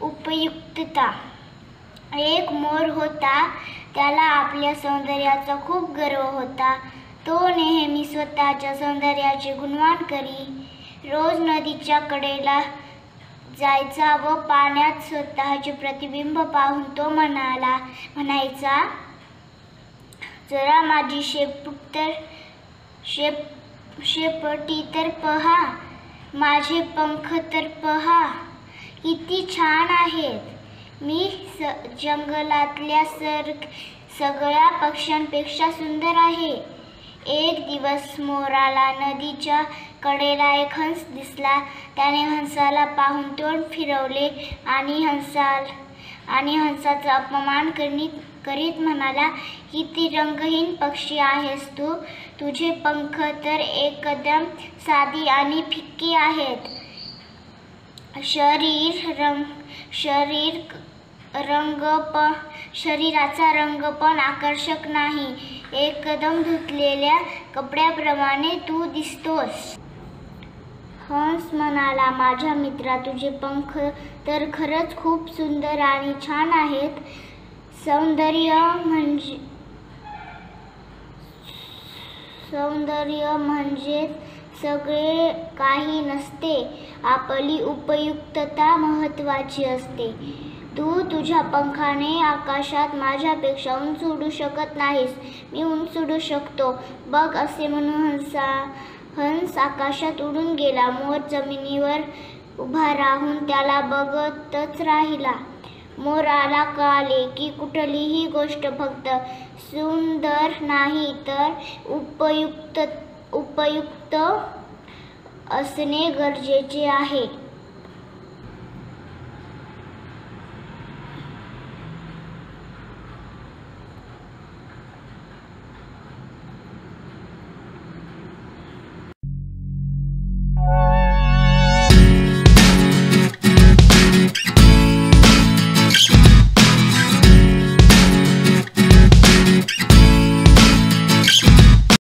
उपयुक्तता। एक मोर होता, त्याला आपल्या सौंदर्याचा खूप गर्व होता। तो नेहमी स्वतःच्या सौंदर्याचे गुणगान करी। रोज नदीच्या कडेला जायचा व पाण्यात स्वतःचे प्रतिबिंब पाहून तो म्हणायचा, जरा माझी शेपटी तर पहा, माझे पंख तर पहा, किती छान आहेत। मी जंगलातल्या सगळ्या पक्ष्यांपेक्षा सुंदर आहे। एक दिवस मोराला नदीच्या कडेला एक हंस दिसला। त्याने हंसाला पाहून तोंड फिरवले आणि हंसाचा अपमान करीत म्हणाला, किती रंगहीन पक्षी आहेस तू, तुझे पंख तर एकदम साधी आणि फिक्की आहेत। शरीराचा रंग पण आकर्षक नाही, एकदम धुतलेल्या कपड्याप्रमाणे तू दिसतोस। हंस म्हणाला, माझ्या मित्रा, तुझे पंख तर खरंच खूप सुंदर आणि छान आहेत। सौंदर्य म्हणजे सगळे काही नसते, आपली उपयुक्तता महत्त्वाची असते। तू तुझ्या पंखाने आकाशात माझ्यापेक्षा उंच उडू शकत नाहीस, मी उंच उडू शकतो बघ, असे म्हणून हंस आकाशात उडून गेला। मोर जमिनीवर उभा राहून त्याला बघतच राहिला। मोराला कळाले की कुठलीही गोष्ट फक्त सुंदर नाही तर उपयुक्त असणे गरजेचे आहे।